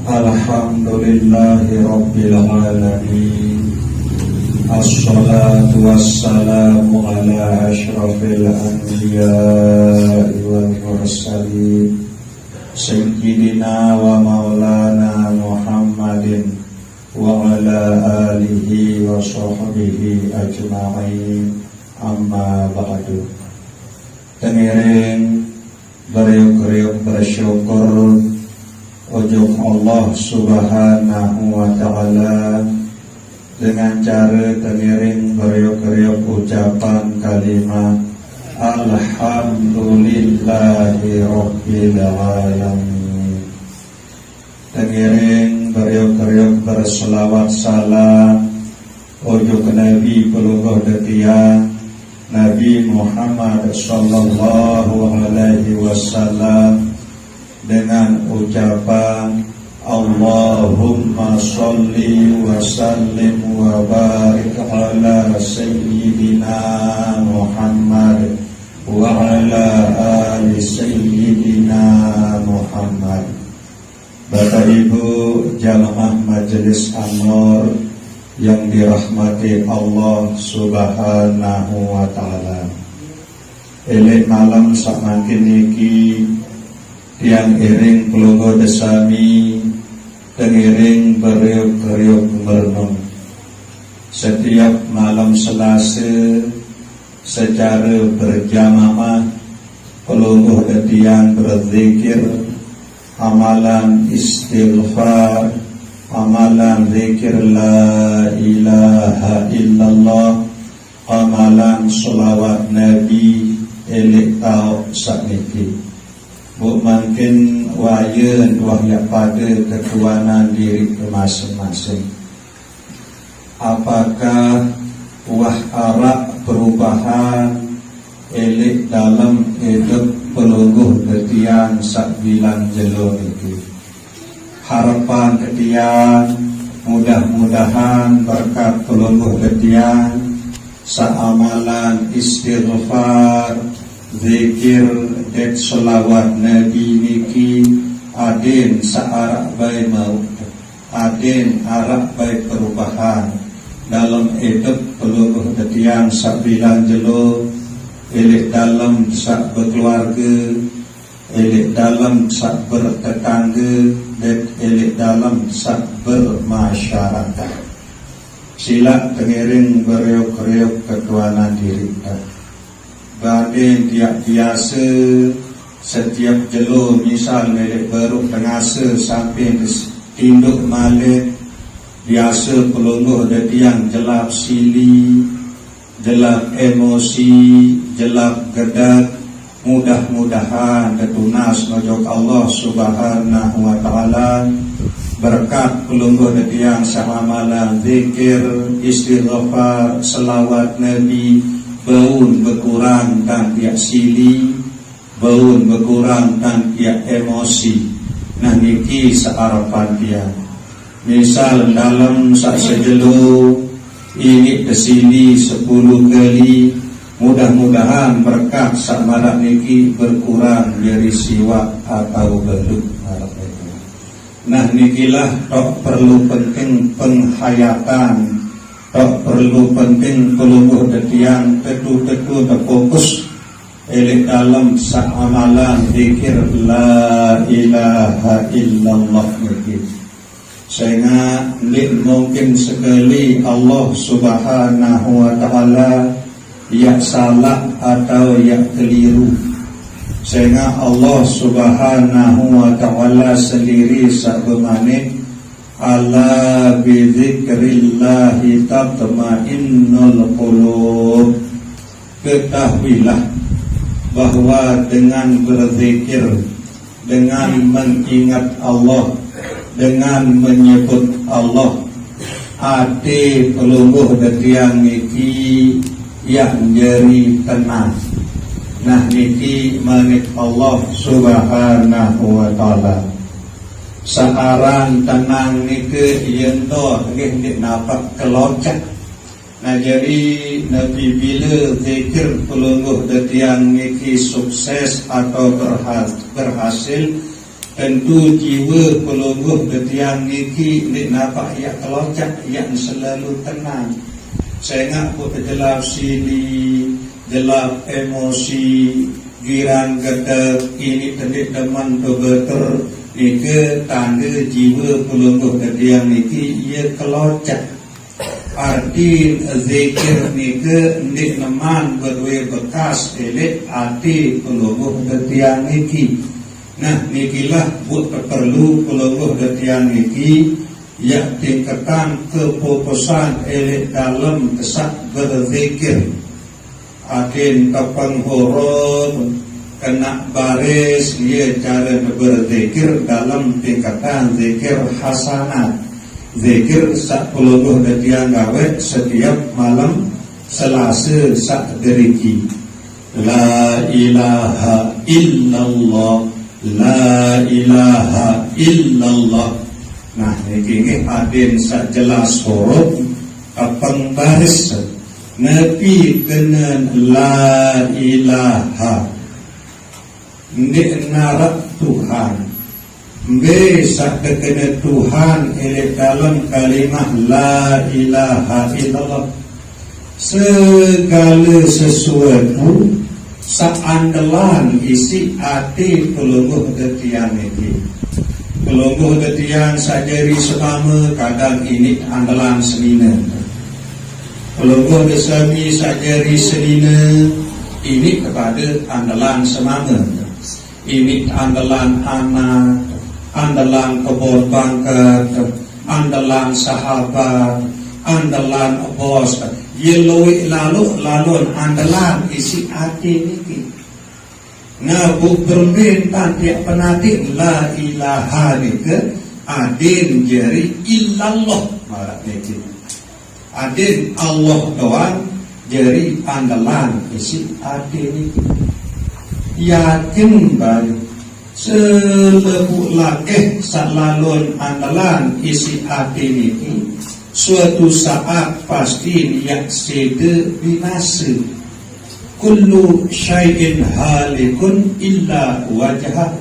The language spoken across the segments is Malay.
Alhamdulillahi Rabbil Alamin. Assalatu wassalamu ala ashrafil anbiya'i wal mursalin Sayyidina wa maulana Muhammadin wa ala alihi wa sahbihi ajma'in. Amma ba'du. Tengiring beriuk-riuk bersyukur ujung Allah Subhanahu wa ta'ala dengan cara tengiring beriuk-riuk ucapan kalimat Alhamdulillahi Rabbil Alamin. Tengiring beriuk-riuk berselawat salam ujung Nabi pelungguh detia Nabi Muhammad sallallahu alaihi wasallam dengan ucapan Allahumma sholli wa sallim wa barik ala sayyidina Muhammad wa ala ali sayyidina Muhammad. Bapak Ibu jamaah Majelis An-Nur yang dirahmati Allah Subhanahu wa ta'ala, elek malam samakin niki tiang iring pelungguh desami tengiring beriuk-riuk merenung. Setiap malam Selasa secara berjamaah pelungguh tiang berzikir, amalan istighfar, amalan zikir la ilaha illallah, amalan sholawat Nabi elek tau sakniki. Bu makin wayen wahya pada kekuanan diri masing-masing. Apakah wah arak perubahan elik dalam hidup pelungguh ketian sak bilang jelo itu. Harapan ketian mudah-mudahan berkat pelungguh ketian sak amalan istighfar, zikir dan selawat Nabi niki adin saarak baik maut, adin arak baik perubahan dalam hidup pelungguh ketian sak bilang jelo, elik dalam sak berkeluarga, elik dalam sak bertetangga, dan elik dalam sak bermasyarakat. Sila tengiring beriuk-riuk ketuanan diri kita. Badan tiap biasa setiap jelo misal melek baru tengasa sampai tinduk malik biasa pelungguh ada tiang jelap sili, jelap emosi, jelap gedak. Mudah-mudahan ketunas ngojok Allah Subhanahu wa ta'ala berkat pelungguh ada tiang samalan zikir, istighfar, selawat Nabi baun berkurang dan tiap sili, baun berkurang dan tiap emosi. Nah niki searapan dia. Misal dalam sak sejelo ini kesini 10 kali, mudah-mudahan berkat sak marak niki berkurang dari siwak atau beluk. Nah nikilah tok perlu penting penghayatan, tak perlu penting pelungguh detiang tetu-tetu terfokus elik dalam sak amalan zikir la ilaha illallah niki. Sehingga mungkin sekali Allah Subhanahu wa ta'ala ya salah atau ya keliru, sehingga Allah Subhanahu wa ta'ala sendiri sabemane ala bizikrillahi tatma'innul qulub. Ketahuilah bahwa dengan berzikir, dengan mengingat Allah, dengan menyebut Allah, hati pelungguh detiang niki yang jadi tenang. Nah niki manit Allah Subhanahu wa ta'ala. Sekarang tenang nike yento nggih ndik napak kelocak. Nah jadi Nabi bila zikir pelungguh detiang niki sukses atau berhasil, tentu jiwa pelungguh ketiang niki nek napa ya kelocak yang selalu tenang. Saya ngaku terjelap sini, jelap emosi, girang gedek ini tendik deman bebeter nike tanda jiwa pelungguh ketiang niki ia kelocak. Arti zikir nike ndik neman berwe bekas elek arti pelungguh ketiang niki. Nah, nikilah buat perlu pelungguh detian niki ya tingkatan keputusan elek dalam kesak berzikir. Akin kepenghorot kena baris ia cara berzikir dalam tingkatan zikir hasanat. Zikir sak pelungguh detian gawe setiap malam Selasa sak deriki. La ilaha illallah, la ilaha illallah. Nah, ini adin sak jelas huruf kapang baris nepi kenen la ilaha nek narak Tuhan be sak kenen Tuhan ele dalam kalimah la ilaha illallah segala sesuatu saandalan isi hati pelungguh detian ini. Pelungguh detian sajari semama kadang ini andalan senina. Pelungguh desami sajari senina ini kepada andalan semama. Ini andalan anak, andalan kebun bangkat, andalan sahabat, andalan bos. Yeloi lalu andalan isi hati niki. Nah, bu berbentan tiap penati la ilaha niki adin jari illallah marak niki. Adin Allah doang jari andalan isi hati niki. Yakin baik selebu lakeh salalun andalan isi hati niki. Suatu saat pasti yaksida binasa. Kullu syai'in halikun illa wajhah.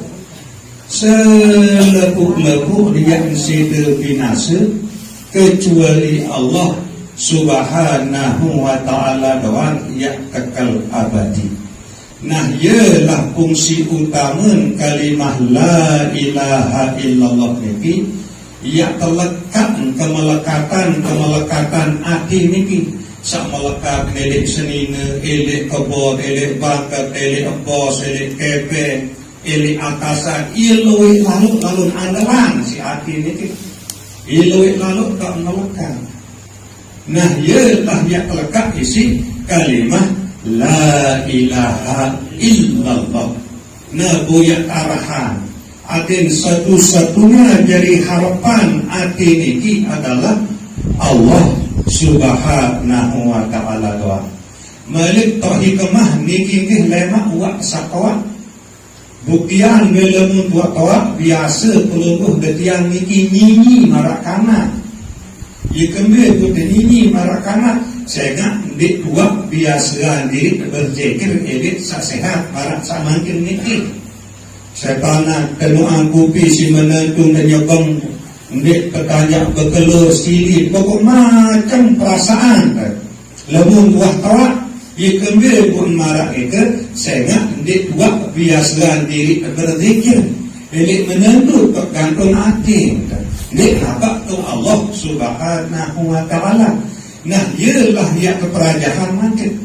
Selebuk-lebuk yaksida binasa kecuali Allah Subhanahu wa ta'ala doang yang kekal abadi. Nah, ialah fungsi utama kalimah la ilaha illallah ini ia terlekat kemelekatan hati niki sak melekat elek senina, elek kebor, elek bakat, elek bos, elek kepe, elek atasan, iloi lalu andalan si hati niki iloi lalu tak melekat. Nah, ialah yang terlekat isi kalimah la ilaha illallah. Nah, buyak arahan adin satu-satunya dari harapan hati niki adalah Allah Subhanahu wa ta'ala doa. Malik hikmah niki ke lemak wa sakawa. Buktian belamun buat tawa biasa pelungguh detiang niki nini marakana. Ikembe putih nini marakana. Saya di dua biasa diri berzikir edit sehat marak samangkin niki. Saya tanah kenuan kupi si menentung dan nyokong ndik petanya bekelur sili pokok macam perasaan lemun buah tawa ikembe pun marah itu saya ndik dua biasa diri berzikir elik menentu gantung hati ndik apa tu Allah Subhanahu wa ta'ala. Nah, ialah ya keperajahan makin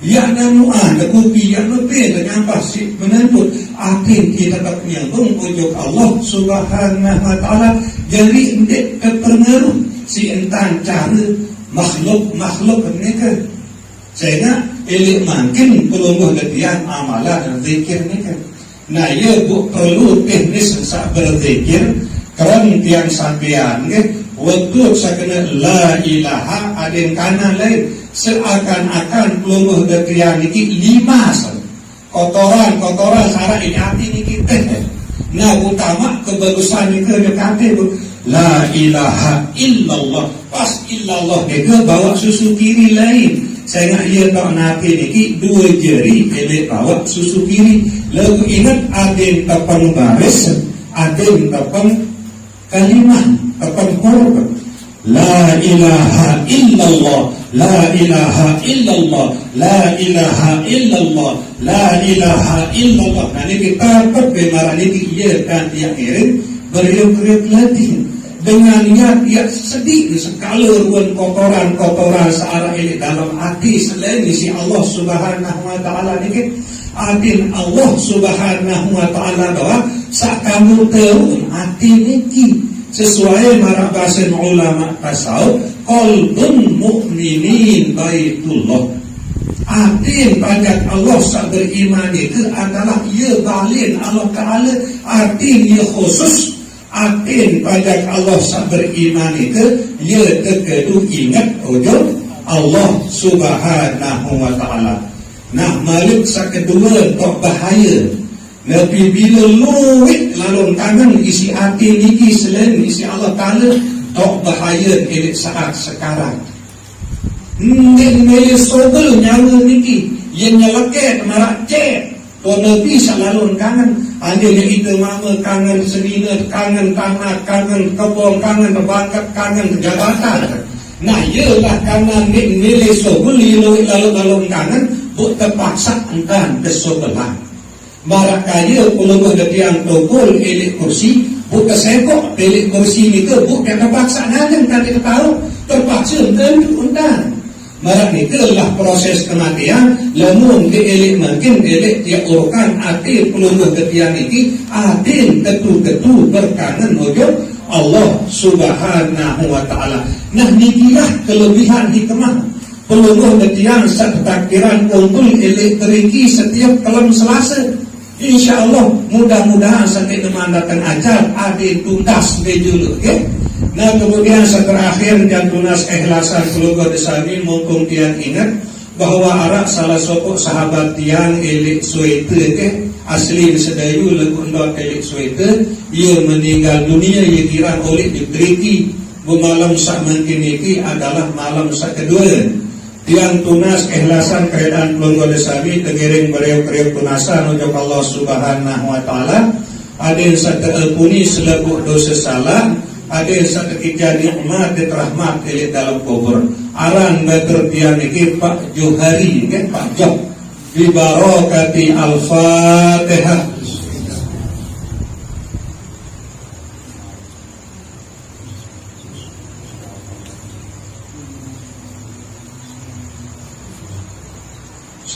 ya namuan kupi yang lebih dan pasti menentu akhir kita tak menyambung ujuk Allah Subhanahu wa ta'ala. Jadi ndik kepengaruh si entan cara makhluk mereka sehingga elik makin pelungguh letian amalan dan zikir mereka. Nah, ia perlu teknis sak berzikir kerana tiang sampean waktu saya kena la ilaha adin kanan lain seakan-akan pelungguh letian ini lima kotoran sarah ini hati ini kita. Nah, utama kebagusan itu dekati la ilaha illallah pas illallah dia bawa susu kiri lain. Saya nak ia tak nabi ni dua jari elek bawa susu kiri. Lalu ingat adin tapang baris adin tapang kalimah tapang huruf la ilaha illallah, la ilaha illallah, la ilaha illallah, la ilaha illallah. Nah ini kita perbemaran ini ia kan dia kirim beriuk-riuk latih dengan niat dia sedih sekali ruan kotoran searah ini dalam hati selain si Allah Subhanahu wa taala ini adin Allah Subhanahu wa taala doa sak kamu tahu hati niki sesuai marah bahasa ulama tasawuf qalbun mu'minin baitullah. Artin pajak Allah sak beriman itu adalah ia balin Allah Ta'ala. Artin ia khusus. Artin pajak Allah sak beriman itu ia terkedu ingat ujung Allah Subhanahu wa Ta'ala. Nah malik sak kedua tok bahaya. Nabi bila luwik lalu tangan isi hati niki selain isi Allah Ta'ala tok bahaya elit saat sekarang. Mele sobel nyawa niki yang nyalaket marak cek to Nabi selalu kangen andainya itu mama kangen senina kangen tanah kangen kebun kangen bakat kangen jabatan. Nah ialah karena mele sobel lalu kangen buk terpaksa engkan kesobelan. Marak kaya puluh yang tokol elik kursi buka sekok elik kursi ni ke bukan terpaksa nangan kan kita tahu terpaksa undang. Marak ni ke lah proses kematian lamun ke elik makin elik dia urukan hati puluh yang ini adin ketu berkanan ujung Allah Subhanahu wa Ta'ala. Nah nikilah kelebihan hikmah puluh yang setakdiran untul elik teriki setiap kalam Selasa. InsyaAllah mudah-mudahan sampai teman datang ajar ada tuntas dulu okay? Nah kemudian terakhir dan tunas ikhlasan keluarga desani mumpung tiang ingat bahwa arak salah satu sahabat tiang elik suete okay? Asli sedayu legundot elik suete ia meninggal dunia ia kira oleh diteriki bermalam sak mengkiniki adalah malam sak kedua. Tiang tunas ikhlasan keadaan keluarga desami tengiring beriuk-riuk tunasan untuk Allah Subhanahu wa Ta'ala. Ada yang satu elpuni selaku dosa salah, ada yang satu kerja nikmat dan rahmat dalam kubur. Aran betul tiang ini Pak Johari kan Pak Joh bi barakati al-Fatihah.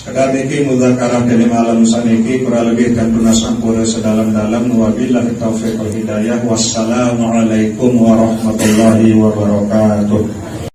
Sekadar niki mudzakarah dari malam saniki kurang lebih dan tunasan pura sedalam-dalam wabillahi taufiq wal hidayah. Wassalamualaikum warahmatullahi wabarakatuh.